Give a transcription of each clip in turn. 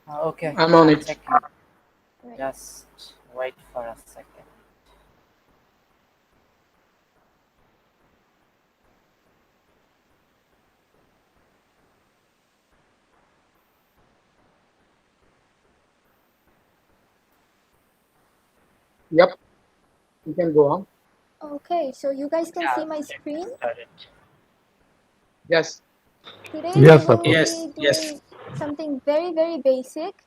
Okay, I'm on I'm it. checking. Right. Just wait for a second. Yep, you can go on. Okay, so you guys can Yeah, see my let me screen. start it. Yes. Today we Yes, will Apu. Yes. be doing something very, very basic,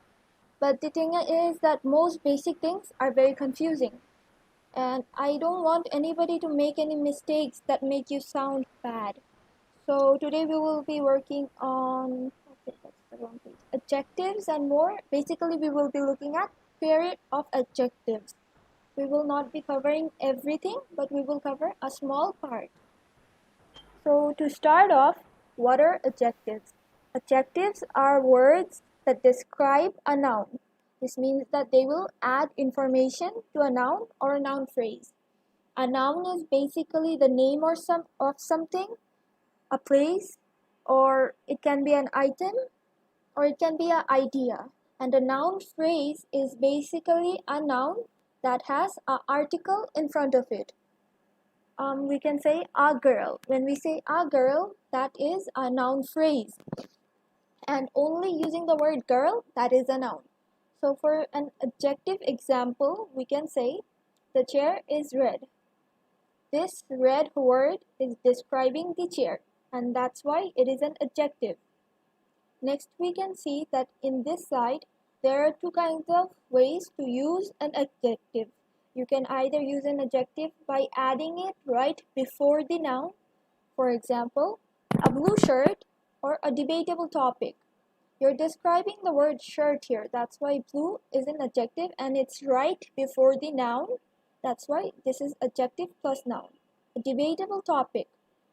but the thing is that most basic things are very confusing. And I don't want anybody to make any mistakes that make you sound bad. So today we will be working on, okay, that's the wrong page, adjectives and more. Basically, we will be looking at period of adjectives. We will not be covering everything, but we will cover a small part. So to start off, what are adjectives? Adjectives are words that describe a noun. This means that they will add information to a noun or a noun phrase. A noun is basically the name or of something, a place, or it can be an item, or it can be an idea. And a noun phrase is basically a noun that has an article in front of it. We can say a girl. When we say a girl, that is a noun phrase. And only using the word girl, that is a noun. So for an adjective example, we can say the chair is red. This red word is describing the chair, and that's why it is an adjective. Next, we can see that in this side, there are two kinds of ways to use an adjective. You can either use an adjective by adding it right before the noun, for example, a blue shirt or a debatable topic. You're describing the word shirt here. That's why blue is an adjective and it's right before the noun. That's why this is adjective plus noun. A debatable topic.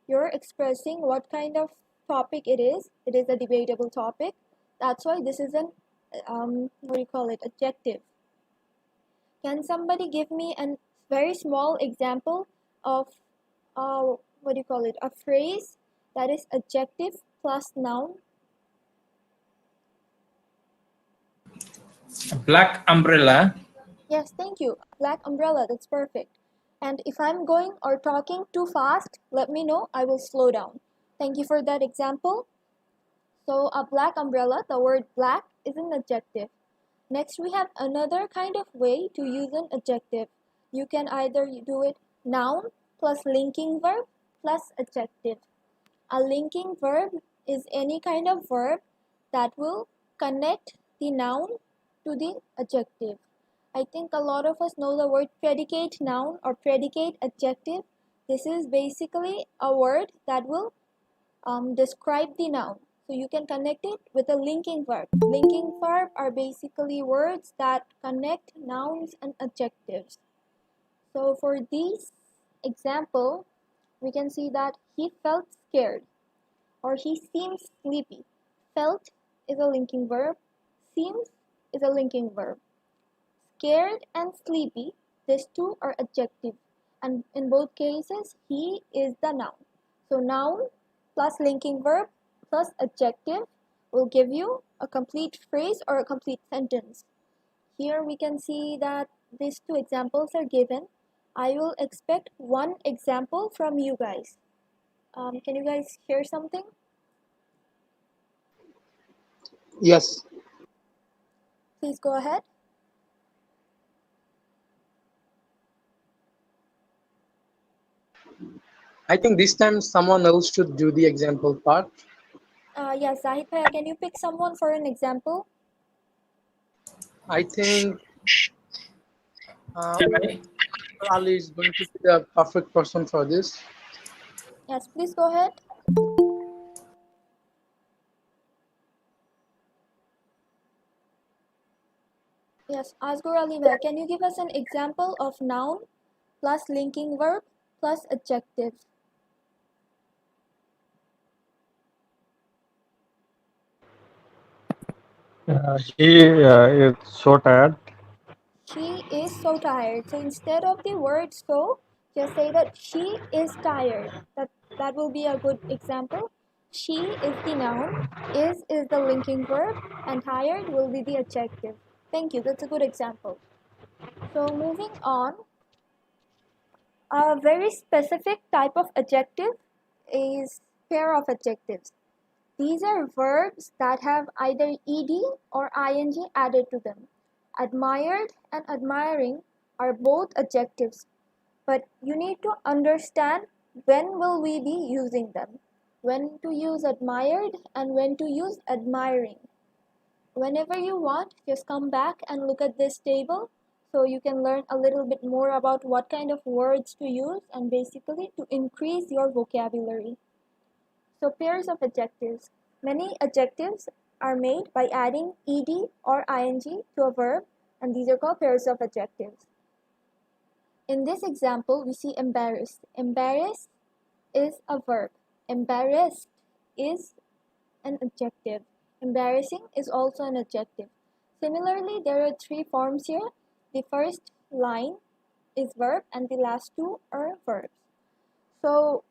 You're expressing what kind of topic it is. It is a debatable topic. That's why this is an what do you call it? Adjective. Can somebody give me a very small example of what do you call it? A phrase that is adjective plus noun. A black umbrella. Yes, thank you. Black umbrella, that's perfect. And if I'm going or talking too fast, let me know. I will slow down. Thank you for that example. So a black umbrella, the word black is an adjective. Next, we have another kind of way to use an adjective. You can either do it noun plus linking verb plus adjective. A linking verb is any kind of verb that will connect the noun to the adjective. I think a lot of us know the word predicate noun or predicate adjective. This is basically a word that will describe the noun. So you can connect it with a linking verb. Linking verb are basically words that connect nouns and adjectives. So for this example, we can see that he felt scared or he seems sleepy. Felt is a linking verb. Seems is a linking verb. Scared and sleepy, these two are adjectives, and in both cases, he is the noun. So noun plus linking verb plus adjective will give you a complete phrase or a complete sentence. Here we can see that these two examples are given. I will expect one example from you guys. Can you guys share something? Yes. Please go ahead. I think this time someone else should do the example part. Yes, Zahid Bhai, can you pick someone for an example? I think Shall I? Ali is going to be the perfect person for this. Yes, please go ahead. Yes, Asghar Ali Bhai, can you give us an example of noun plus linking verb plus adjective? He is so tired. She is so tired. So instead of the word so, just say that she is tired. That will be a good example. She is the noun, is the linking verb, and tired will be the adjective. Thank you, that's a good example. So moving on, a very specific type of adjective is pair of adjectives. These are verbs that have either ed or ing added to them. Admired and admiring are both adjectives, but you need to understand when will we be using them, when to use admired and when to use admiring. Whenever you want, just come back and look at this table so you can learn a little bit more about what kind of words to use and basically to increase your vocabulary. So pairs of adjectives. Many adjectives are made by adding ed or ing to a verb, and these are called pairs of adjectives. In this example, we see embarrassed. Embarrassed is a verb. Embarrassed is an adjective. Embarrassing is also an adjective. Similarly, there are three forms here. The first line is verb and the last two are verbs. So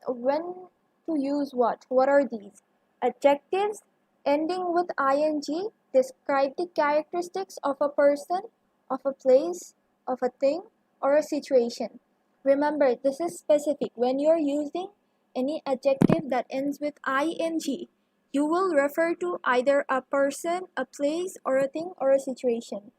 when to use what? What are these? Adjectives ending with ing describe the characteristics of a person, of a place, of a thing, or a situation. Remember, this is specific. When you're using any adjective that ends with ing, you will refer to either a person, a place, or a thing, or a situation.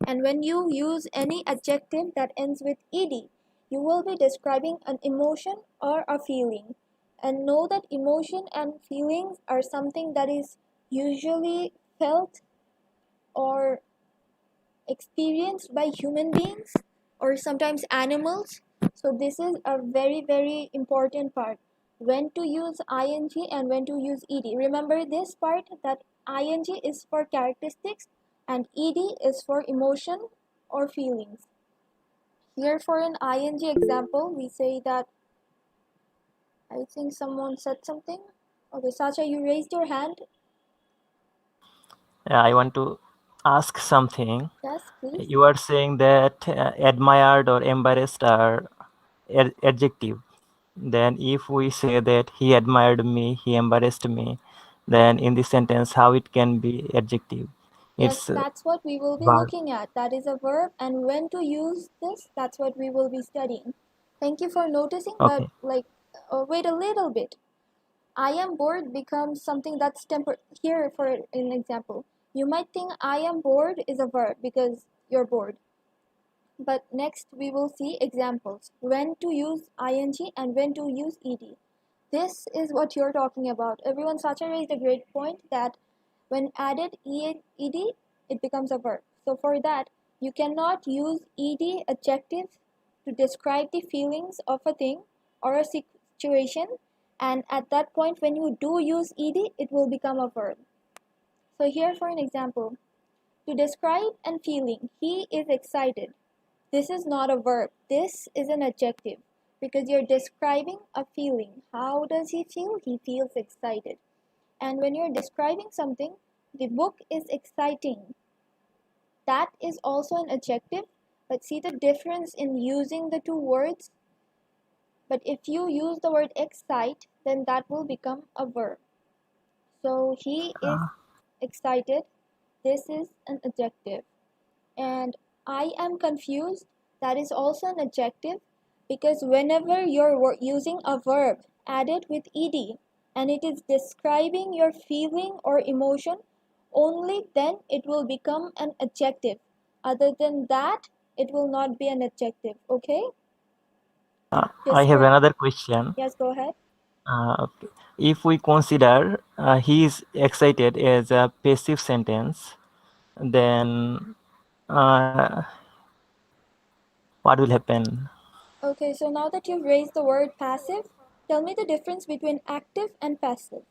And when you use any adjective that ends with ed, you will be describing an emotion or a feeling. And know that emotion and feelings are something that is usually felt or experienced by human beings or sometimes animals. So this is a very, very important part. When to use ing and when to use ed. Remember this part that ing is for characteristics and ed is for emotion or feelings. Here for an ing example, we say that, I think someone said something. Okay, Sacha, you raised your hand. I want to ask something. Yes, please. You are saying that admired or embarrassed are adjective. Then if we say that he admired me, he embarrassed me, then in this sentence, how it can be adjective? Yes, It's that's what we will be verb. looking at. That is a verb, and when to use this, that's what we will be studying. Thank you for noticing, but Okay. wait a little bit. I am bored becomes something that's here for an example. You might think I am bored is a verb because you're bored. But next we will see examples. When to use ing and when to use ed. This is what you're talking about. Everyone, Sacha raised a great point that when added ed, it becomes a verb. So for that, you cannot use ed adjectives to describe the feelings of a thing or a situation. And at that point, when you do use ed, it will become a verb. So here for an example, to describe an feeling, he is excited. This is not a verb. This is an adjective because you're describing a feeling. How does he feel? He feels excited. And when you're describing something, the book is exciting. That is also an adjective, but see the difference in using the two words? But if you use the word excite, then that will become a verb. So he is excited. This is an adjective. And I am confused. That is also an adjective because whenever you're using a verb added with ed and it is describing your feeling or emotion, only then it will become an adjective. Other than that, it will not be an adjective. Okay? I have another question. Yes, go ahead. Okay. If we consider he is excited as a passive sentence, then what will happen? Okay, so now that you've raised the word passive, tell me the difference between active and passive.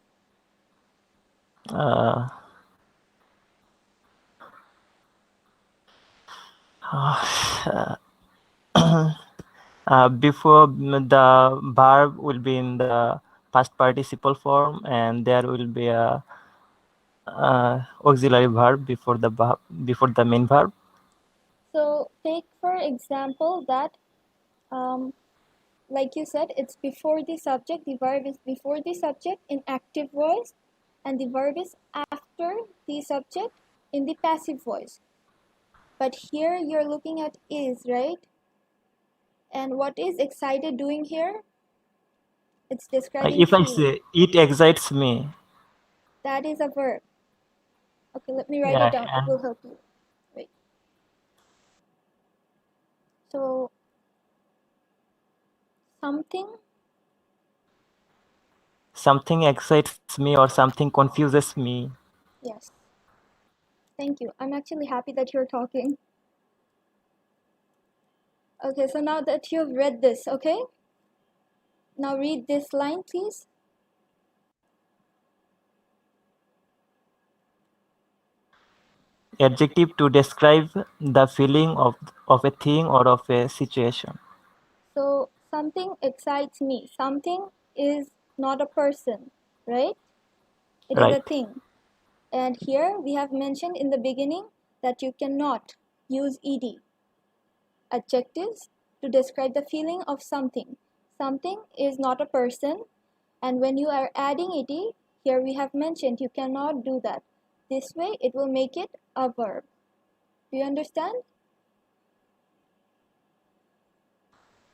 Uh, before the verb will be in the past participle form, and there will be a auxiliary verb before the main verb. So take for example that like you said, it's before the subject. The verb is before the subject in active voice, and the verb is after the subject in the passive voice. But here you're looking at is, right? And what is excited doing here? It's describing If I feeling. say it excites me, That is a verb. Okay, let me write yeah, it down. It and will help you. Wait. So something excites me or something confuses me. yes. Thank you. I'm actually happy that you're talking. Okay, so now that you've read this, okay? Now read this line, please. Adjective to describe the feeling of a thing or of a situation. So something excites me. Something is not a person, right? It is a Right. thing. And here we have mentioned in the beginning that you cannot use ed, adjectives, to describe the feeling of something. Something is not a person, and when you are adding ed, here we have mentioned you cannot do that. This way it will make it a verb. Do you understand?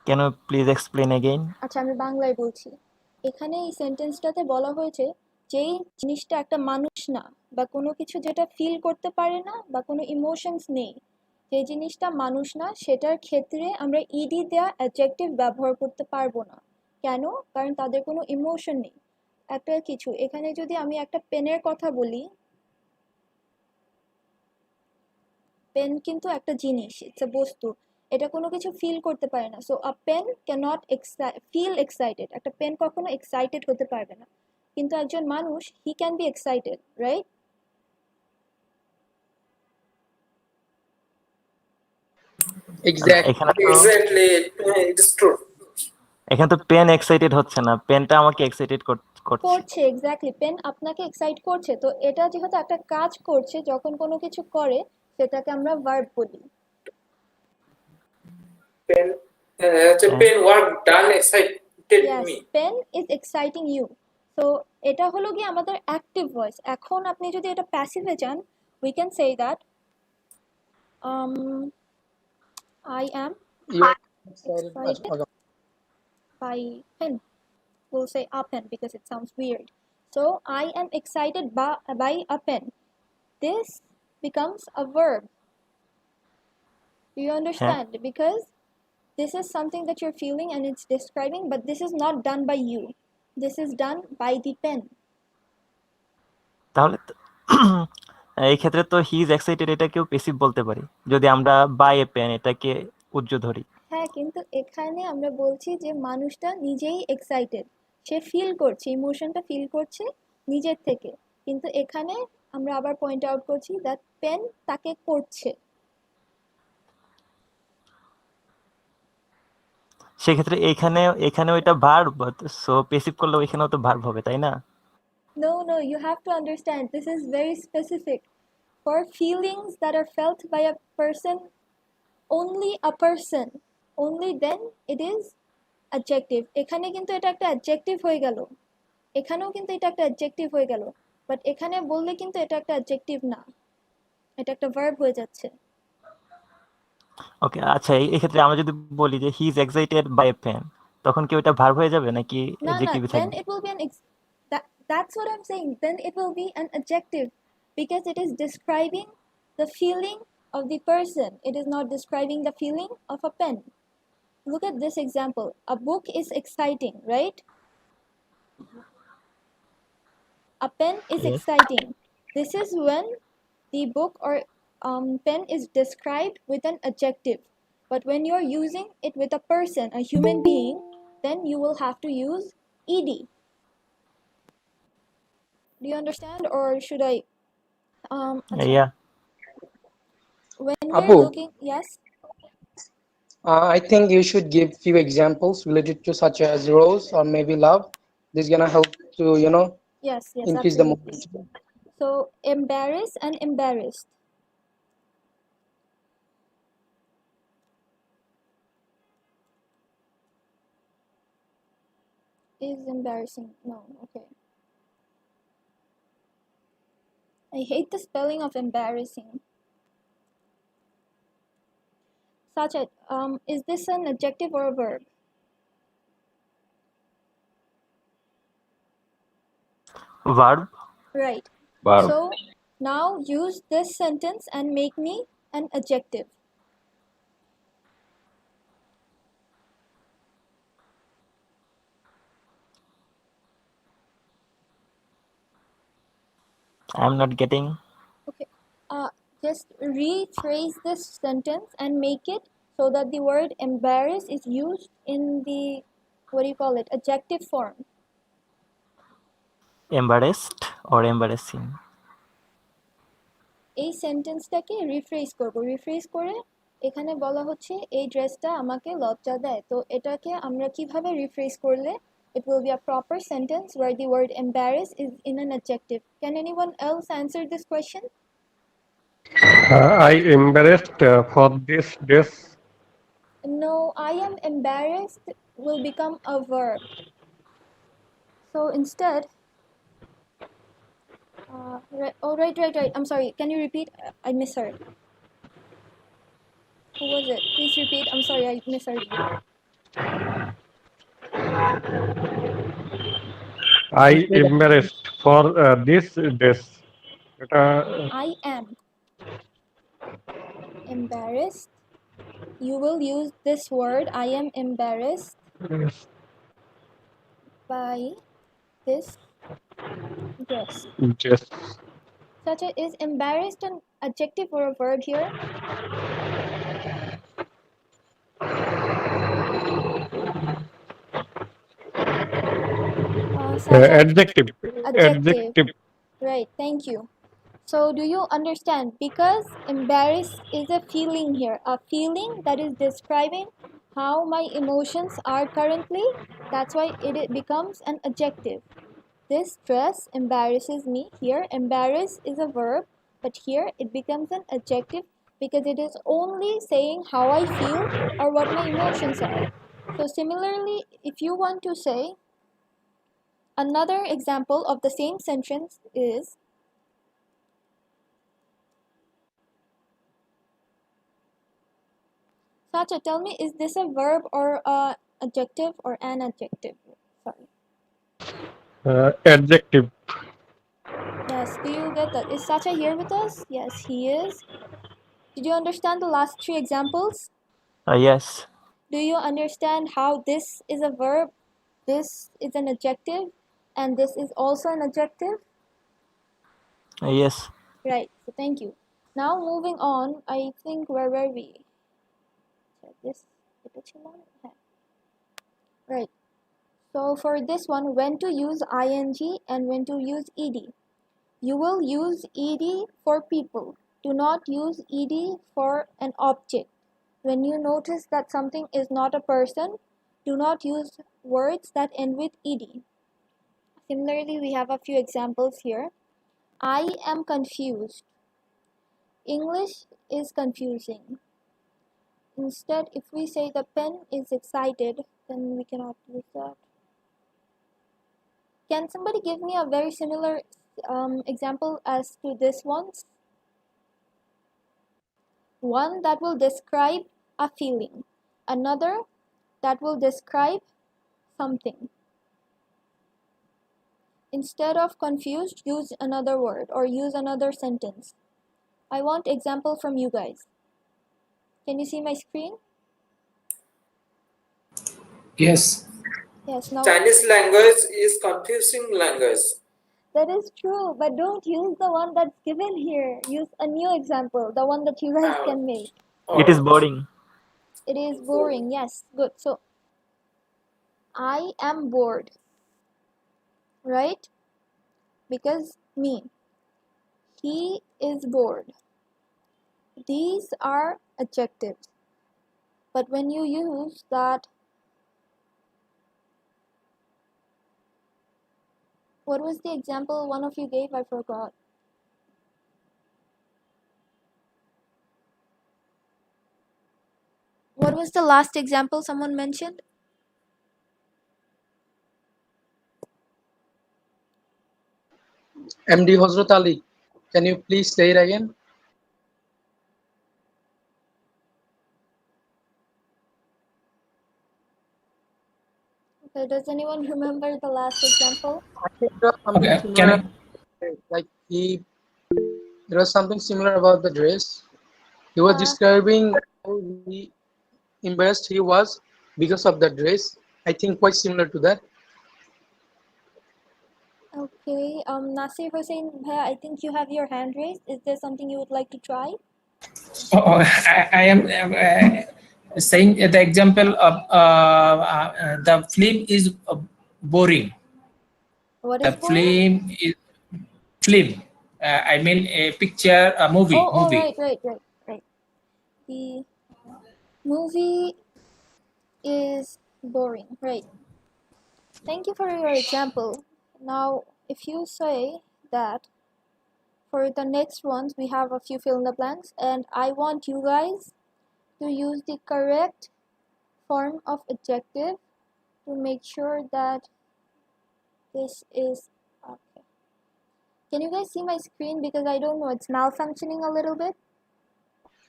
Can you please explain again? আচ্ছা আমি বাংলায় বলছি। এখানে এই সেন্টেন্সটাতে বলা হয়েছে যেই জিনিসটা একটা মানুষ না বা কোনো কিছু যেটা ফিল করতে পারে না বা কোনো ইমোশনস নেই, যে জিনিসটা মানুষ না সেটার ক্ষেত্রে আমরা ইডি দেওয়া অ্যাডজেক্টিভ ব্যবহার করতে পারবো না। কেন? কারণ তাদের কোনো ইমোশন নেই। একটা কিছু এখানে যদি আমি একটা পেনের কথা বলি, পেন কিন্তু একটা জিনিস, ইটস এ বস্তু, এটা কোনো কিছু ফিল করতে পারে না। So a pen can not feel excited. একটা পেন কখনো এক্সাইটেড হতে পারবে না, কিন্তু একজন মানুষ he can be excited, right? Exactly. Exactly, it is true. এখানে তো পেন এক্সাইটেড হচ্ছে না, পেনটা আমাকে এক্সাইটেড করছে। করছে, এক্স্যাক্টলি, পেন আপনাকে এক্সাইট করছে। তো এটা যেহেতু একটা কাজ করছে, যখন কোনো কিছু করে সেটাকে আমরা ভার্ব বলি। Pen, the pen work done excited Yes, me. pen is exciting you. So এটা হলো কি আমাদের অ্যাক্টিভ ভয়েস। এখন আপনি যদি এটা প্যাসিভে যান, we can say that I am You excited. excited by pen. We'll say a pen because it sounds weird. So I am excited by a pen. This becomes a verb. Do you understand? Because this is something that you're feeling and it's describing, but this is not done by you. This is done by the pen. তাহলে এই ক্ষেত্রে তো হি is excited এটাকেও passive বলতে পারি যদি আমরা by a pen এটাকে উজ্জ ধরি। হ্যাঁ, কিন্তু এখানে আমরা বলছি যে মানুষটা নিজেই এক্সাইটেড, সে ফিল করছে, ইমোশনটা ফিল করছে নিজের থেকে। কিন্তু এখানে আমরা আবার পয়েন্ট আউট করছি দ্যাট পেন তাকে করছে। সেক্ষেত্রে এখানে ওইটা ভার্ব, সো প্যাসিভ করলে ওইখানেও তো ভার্ব হবে, তাই না? No, you have to understand, this is very specific. For feelings that are felt by a person, only then it is adjective. এখানে কিন্তু এটা একটা অ্যাডজেক্টিভ হয়ে গেল, এখানেও কিন্তু এটা একটা অ্যাডজেক্টিভ হয়ে গেল, বাট এখানে বললে কিন্তু এটা একটা অ্যাডজেক্টিভ না, এটা একটা ভার্ব হয়ে যাচ্ছে। ওকে, আচ্ছা, এই ক্ষেত্রে আমরা যদি বলি যে he is excited by a pen, তখন কি ওটা ভার্ব হয়ে যাবে নাকি না না, অ্যাডজেক্টিভই then থাকবে? it will be that's what I'm saying, then it will be an adjective because it is describing the feeling of the person, it is not describing the feeling of a pen. Look at this example, a book is exciting, right? A pen is Yes. exciting. This is when the book or pen is described with an adjective. But when you're using it with a person, a human being, then you will have to use ed. Do you understand, or should I? Yeah. When we're Abu, looking, yes. I think you should give few examples related to such as rose or maybe love. This is gonna help to Yes, increase the absolutely. momentum. So embarrass and embarrassed. is embarrassing. No, okay. I hate the spelling of embarrassing. Such as, is this an adjective or a verb? Verb. Right. Verb. So now use this sentence and make me an adjective. I'm not getting. Okay. Just rephrase this sentence and make it so that the word embarrass is used in the, what do you call it, adjective form. Embarrassed or embarrassing. এই সেন্টেন্সটাকে rephrase করব। Rephrase করে এখানে বলা হচ্ছে এই ড্রেসটা আমাকে লজ্জা দেয়। তো এটাকে আমরা কিভাবে রিফ্রেজ করলে it will be a proper sentence where the word embarrass is in an adjective. Can anyone else answer this question? I embarrassed for this dress. No, I am embarrassed will become a verb. So instead, right. I'm sorry. Can you repeat? I misheard. Who was it? Please repeat. I'm sorry, I misheard you. I embarrassed for this dress. এটা I am embarrassed. You will use this word. I am embarrassed by this dress. dress. Such a, is embarrassed an adjective or a verb here? Adjective. Adjective. Right, thank you. So do you understand? Because embarrass is a feeling here, a feeling that is describing how my emotions are currently. That's why it becomes an adjective. This dress embarrasses me. Here, embarrass is a verb, but here it becomes an adjective because it is only saying how I feel or what my emotions are. So similarly, if you want to say, another example of the same sentence is, Sacha, tell me, is this a verb or a adjective or an adjective? Sorry. Adjective. Yes, do you get that? Is Sacha here with us? Yes, he is. Did you understand the last three examples? Yes. Do you understand how this is a verb, this is an adjective, and this is also an adjective? Yes. Right, so thank you. Now moving on, I think where were we? Right. So for this one, when to use ing and when to use ed. You will use ed for people. Do not use ed for an object. When you notice that something is not a person, do not use words that end with ed. Similarly, we have a few examples here. I am confused. English is confusing. Instead, if we say the pen is excited, then we cannot use that. Can somebody give me a very similar example as to this one? One that will describe a feeling, another that will describe something. Instead of confused, use another word or use another sentence. I want example from you guys. Can you see my screen? Yes. Yes, now Chinese language is confusing language. that is true, but don't use the one that's given here. Use a new example, the one that you guys can make. It is boring. It is boring, yes, good. So, I am bored, right? Because me. He is bored. These are adjectives. But when you use that, what was the example one of you gave? I forgot. What was the last example someone mentioned? MD Hosrat Ali, can you please say it again? Okay, does anyone remember the last example? I think there was something Okay, can similar. I? Like there was something similar about the dress. He was describing how embarrassed he was because of the dress. I think quite similar to that. Okay, Nasir Hussain, bhai, I think you have your hand raised. Is there something you would like to try? I am saying the example of the film is boring. What The is boring? film is film. I mean a picture, a movie. Oh, right. The movie is boring, right? Thank you for your example. Now, if you say that for the next ones, we have a few fill in the blanks, and I want you guys to use the correct form of adjective to make sure that this is okay. Can you guys see my screen? Because I don't know, it's malfunctioning a little bit.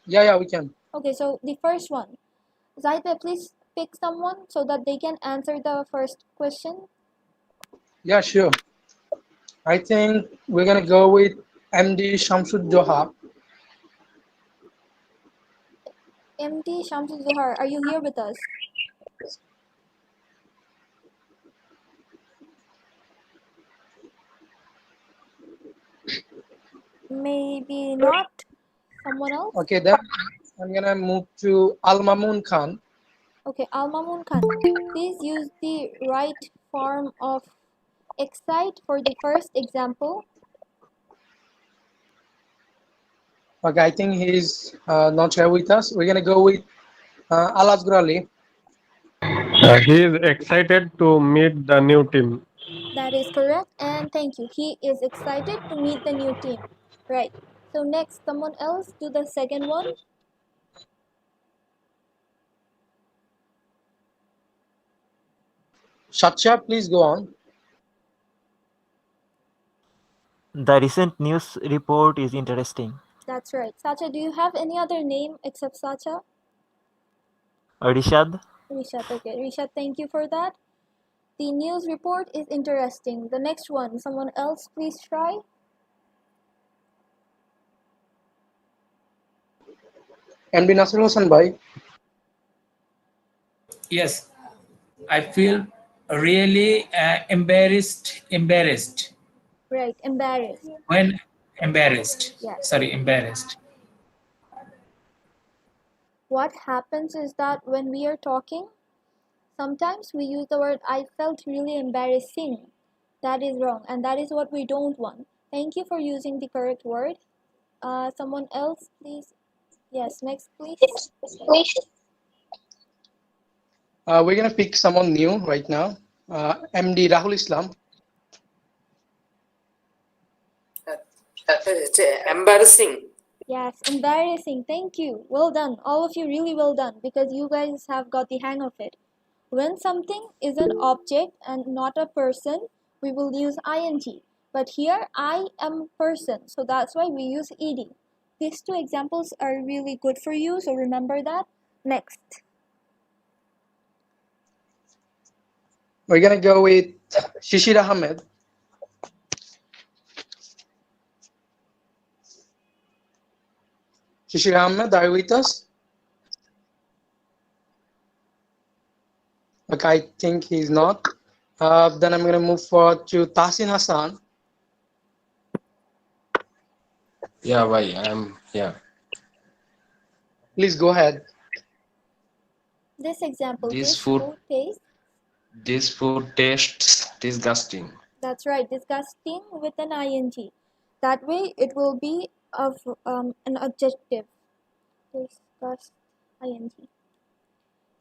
Yeah, we can. Okay, so the first one. Zaida, please pick someone so that they can answer the first question. Yeah, sure. I think we're gonna go with MD Shamsud Joha. MD Shamsul Zuhar, are you here with us? Maybe not. Someone else? Okay, then I'm gonna move to Al Mamun Khan. Okay, Al Mamun Khan. Please use the right form of excite for the first example. Okay, I think he's not here with us. We're gonna go with Al Asghar Ali. He is excited to meet the new team. That is correct, and thank you. He is excited to meet the new team. Right. So next, someone else do the second one. Shatsha, please go on. The recent news report is interesting. That's right. Sacha, do you have any other name except Sacha? Rishad? Rishad, okay. Rishad, thank you for that. The news report is interesting. The next one, someone else please try. MD Nasir Hossain bhai. Yes, I feel really embarrassed Right, embarrassed. when embarrassed. Yes. Sorry, embarrassed. What happens is that when we are talking, sometimes we use the word I felt really embarrassing. That is wrong, and that is what we don't want. Thank you for using the correct word. Someone else, please. Yes, next, please. We're gonna pick someone new right now. MD Rahul Islam. Embarrassing. Yes, embarrassing. Thank you. Well done. All of you really well done because you guys have got the hang of it. When something is an object and not a person, we will use ing. But here, I am a person, so that's why we use ed. These two examples are really good for you, so remember that. Next. We're gonna go with Shishir Ahmed. Shishir Ahmed, are you with us? Okay, I think he's not. Then I'm gonna move forward to Tahsin Hassan. Yeah, why? I'm yeah. Please go ahead. This example, This this food food tastes. this food tastes disgusting. That's right, disgusting with an ing. That way, it will be of an adjective. Disgust ing.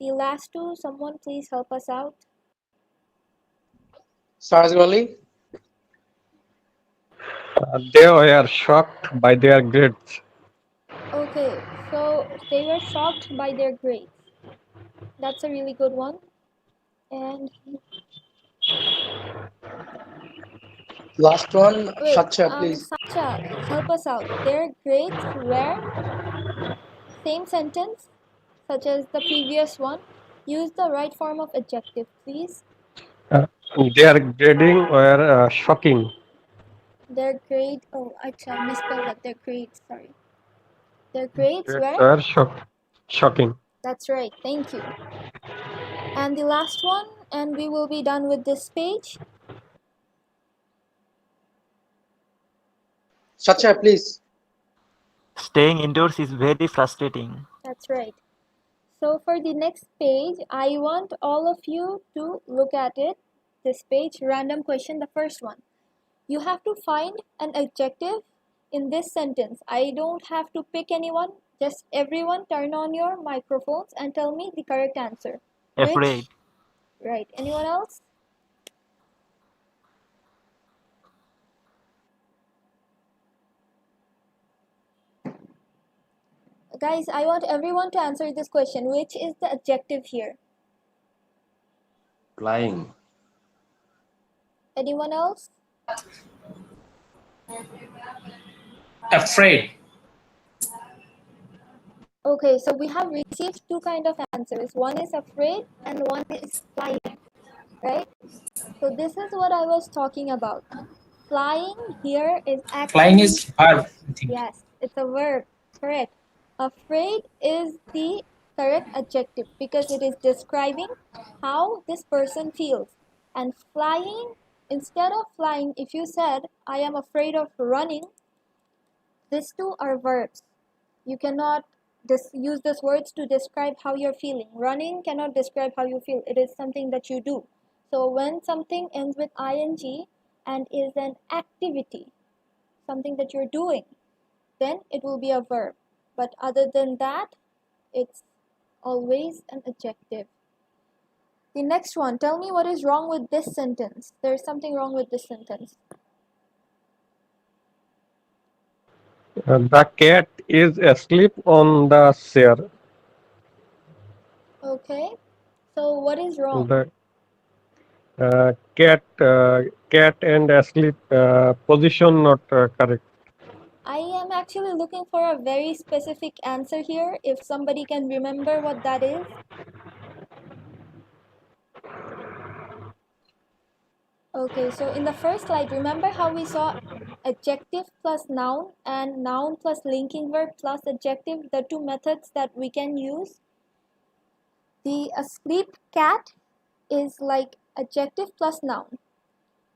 The last two, someone please help us out. Saraj Wali. They were shocked by their grades. Okay, so they were shocked by their grades. That's a really good one. And Last one, Wait, Satya, please. Sacha, help us out. Their grades were same sentence, such as the previous one. Use the right form of adjective, please. Uh, their grading were shocking. Their grade. Oh, I misspelled that. Their grades. Sorry. Their grades Grades were. were shocking. That's right. Thank you. And the last one, and we will be done with this page. Satya, please. Staying indoors is very frustrating. That's right. So for the next page, I want all of you to look at it. This page, random question, the first one. You have to find an adjective in this sentence. I don't have to pick anyone. Just everyone turn on your microphones and tell me the correct answer. Afraid. Right. Anyone else? Guys, I want everyone to answer this question. Which is the adjective here? Flying. Anyone else? Afraid. Okay, so we have received two kind of answers. One is afraid and one is flying, right? So this is what I was talking about. Flying here is actually... Flying is verb, I think. Yes, it's a verb, correct. Afraid is the correct adjective because it is describing how this person feels. And flying, instead of flying, if you said, I am afraid of running, these two are verbs. You cannot use these words to describe how you're feeling. Running cannot describe how you feel. It is something that you do. So when something ends with ing and is an activity, something that you're doing, then it will be a verb. But other than that, it's always an adjective. The next one, tell me what is wrong with this sentence. There's something wrong with this sentence. The cat is asleep on the chair. Okay, so what is wrong? The cat and asleep position not correct. I am actually looking for a very specific answer here. If somebody can remember what that is. Okay, so in the first slide, remember how we saw adjective plus noun and noun plus linking verb plus adjective, the two methods that we can use? The asleep cat is like adjective plus noun,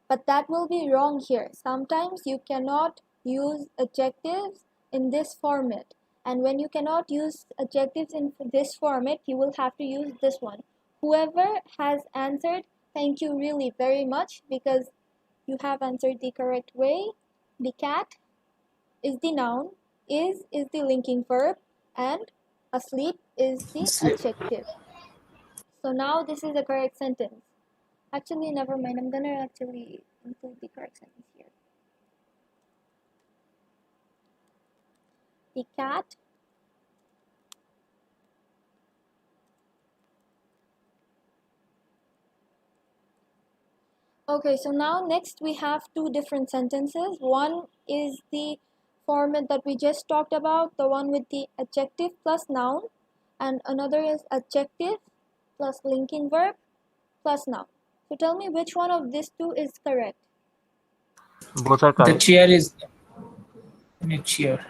but that will be wrong here. Sometimes you cannot use adjectives in this format, and when you cannot use adjectives in this format, you will have to use this one. Whoever has answered, thank you really very much because you have answered the correct way. The cat is the noun, is the linking verb, and asleep is the adjective. So now this is the correct sentence. Actually, never mind. I'm gonna actually include the correct sentence here. The cat Okay, so now next we have two different sentences. One is the format that we just talked about, the one with the adjective plus noun, and another is adjective plus linking verb plus noun. So tell me which one of these two is correct. Both are The correct. chair is in a chair.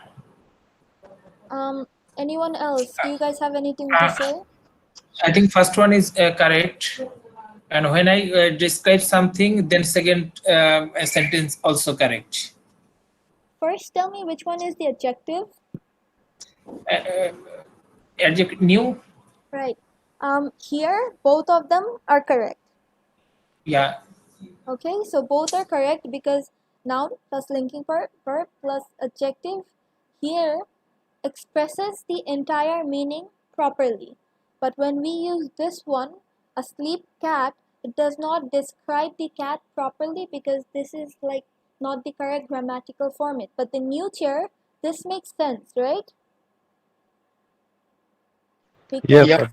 Anyone else? Do you guys have anything to say? I think first one is correct. And when I describe something, then second sentence also correct. First, tell me which one is the adjective. Adjective new. Right. Here, both of them are correct. Yeah. Okay, so both are correct because noun plus linking verb plus adjective here expresses the entire meaning properly. But when we use this one, asleep cat, it does not describe the cat properly because this is like not the correct grammatical format. But the new chair, this makes sense, right? Because Yes,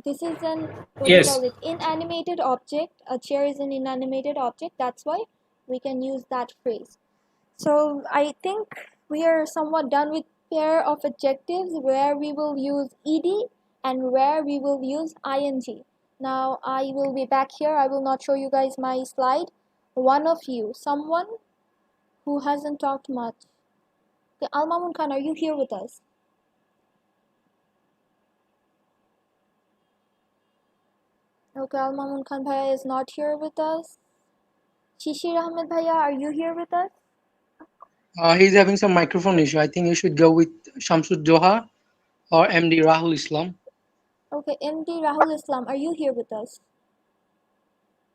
this is an Yes. inanimated object. A chair is an inanimated object. That's why we can use that phrase. So I think we are somewhat done with pair of adjectives where we will use ed and where we will use ing. Now I will be back here. I will not show you guys my slide. One of you, someone who hasn't talked much. Okay, Al-Mamun Khan, are you here with us? Okay, Al-Mamun Khan Bhaiya is not here with us. Shishir Ahmed Bhaiya, are you here with us? He's having some microphone issue. I think you should go with Shamsud Doha or MD Rahul Islam. Okay, MD Rahul Islam, are you here with us?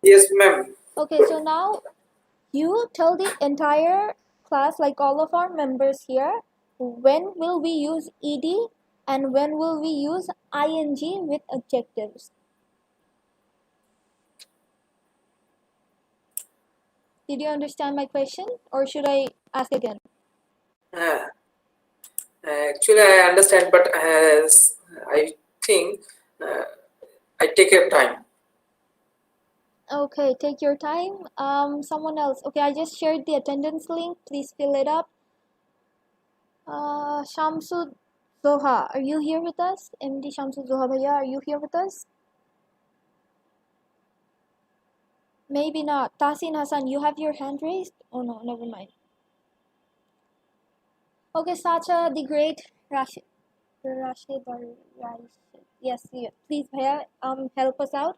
Yes, ma'am. Okay, so now you tell the entire class, like all of our members here, when will we use ed and when will we use ing with adjectives. Did you understand my question or should I ask again? Actually, I understand, but I think I take your time. Okay, take your time. Someone else. Okay, I just shared the attendance link. Please fill it up. Shamsud Zoha, are you here with us? MD Shamsud Zoha Bhaiya, are you here with us? Maybe not. Tasin Hassan, you have your hand raised? Oh no, never mind. Okay, Sacha the Great, Rashid or Rashid. Yes, please Bhaiya, help us out.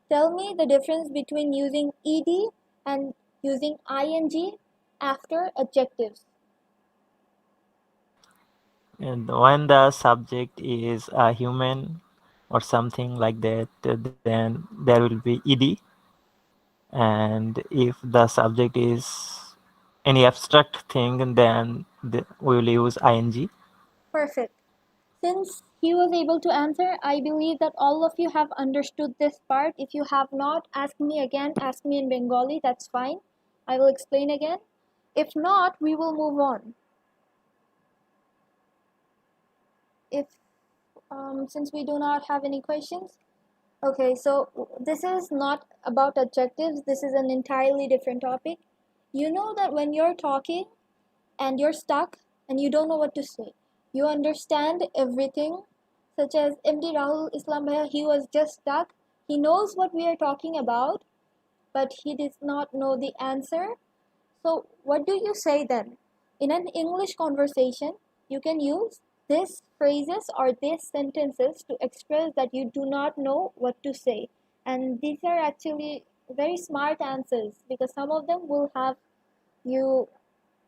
Tell me the difference between using ed and using ing after adjectives. And when the subject is a human or something like that, then there will be ed. And if the subject is any abstract thing, then we will use ing. Perfect. Since he was able to answer, I believe that all of you have understood this part. If you have not, ask me again, ask me in Bengali, that's fine. I will explain again. If not, we will move on. If since we do not have any questions. Okay, so this is not about adjectives. This is an entirely different topic. You know that when you're talking and you're stuck and you don't know what to say, you understand everything, such as MD Rahul Islam Bhaiya, he was just stuck. He knows what we are talking about, but he does not know the answer. So what do you say then? In an English conversation, you can use these phrases or these sentences to express that you do not know what to say. And these are actually very smart answers because some of them will have you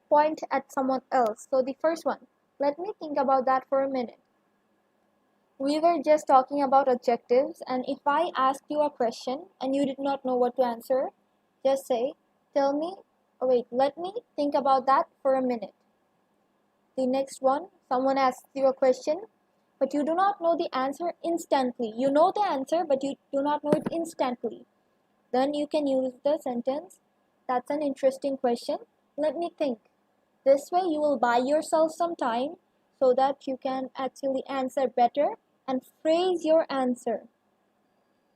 point at someone else. So the first one, let me think about that for a minute. We were just talking about adjectives, and if I ask you a question and you did not know what to answer, just say, tell me, oh wait, let me think about that for a minute. The next one, someone asks you a question, but you do not know the answer instantly. You know the answer, but you do not know it instantly. Then you can use the sentence, that's an interesting question, let me think. This way you will buy yourself some time so that you can actually answer better and phrase your answer.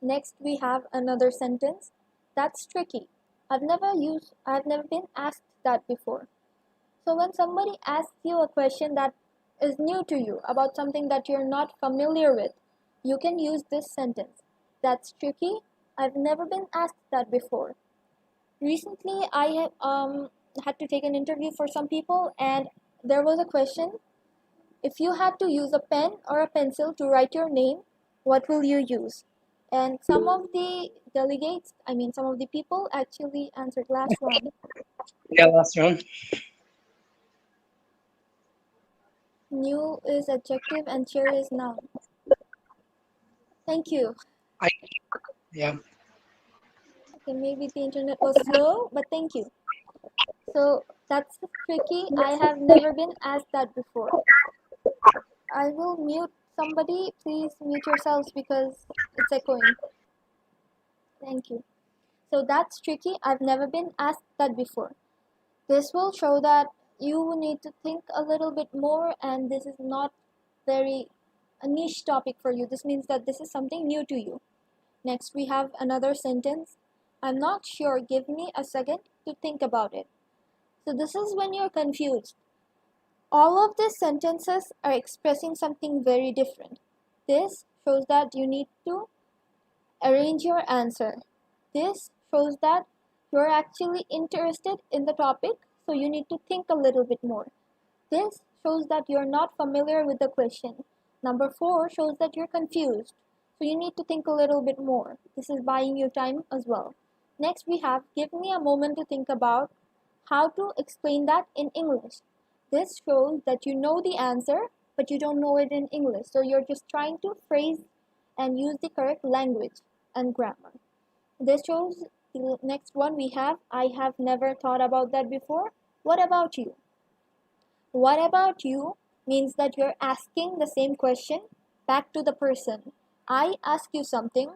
Next we have another sentence, that's tricky. I've never been asked that before. So when somebody asks you a question that is new to you about something that you're not familiar with, you can use this sentence, that's tricky. I've never been asked that before. Recently I had to take an interview for some people, and there was a question, if you had to use a pen or a pencil to write your name, what will you use? And some of the some of the people actually answered last one. Yeah, last round. New is adjective and cheer is noun. Thank you. Yeah. Okay, maybe the internet was slow, but thank you. So that's tricky. I have never been asked that before. I will mute somebody. Please mute yourselves because it's echoing. Thank you. So that's tricky. I've never been asked that before. This will show that you need to think a little bit more, and this is not very a niche topic for you. This means that this is something new to you. Next, we have another sentence. I'm not sure. Give me a second to think about it. So this is when you're confused. All of these sentences are expressing something very different. This shows that you need to arrange your answer. This shows that you're actually interested in the topic, so you need to think a little bit more. This shows that you're not familiar with the question. Number 4 shows that you're confused, so you need to think a little bit more. This is buying you time as well. Next we have give me a moment to think about how to explain that in English. This shows that you know the answer, but you don't know it in English, so you're just trying to phrase and use the correct language and grammar. This shows the next one we have, I have never thought about that before. What about you? What about you means that you're asking the same question back to the person. I ask you something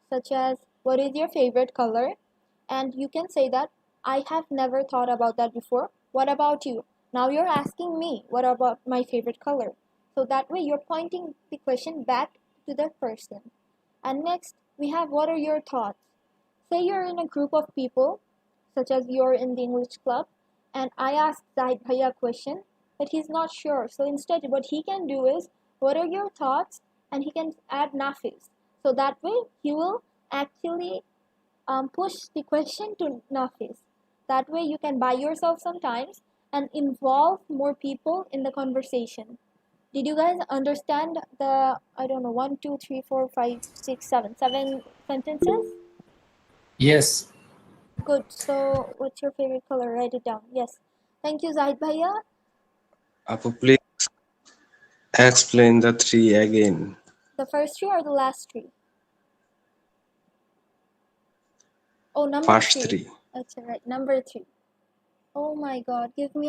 such as, what is your favorite color? And you can say that, I have never thought about that before. What about you? Now you're asking me, what about my favorite color? So that way you're pointing the question back to the person. And next, we have what are your thoughts? Say you're in a group of people, such as you're in the English club, and I ask Zahid Bhaiya a question, but he's not sure. So instead, what he can do is, what are your thoughts? And he can add Nafis. So that way, he will actually push the question to Nafis. That way, you can buy yourself some time and involve more people in the conversation. Did you guys understand the, 1, 2, 3, 4, 5, 6, 7 sentences? Yes. Good. So, what's your favorite color? Write it down. Yes. Thank you, Zahid Bhaiya. Apu, please explain the 3 again. The first 3 or the last 3? Oh, number First 3. 3. That's right. Number 3. Oh my God. Give me a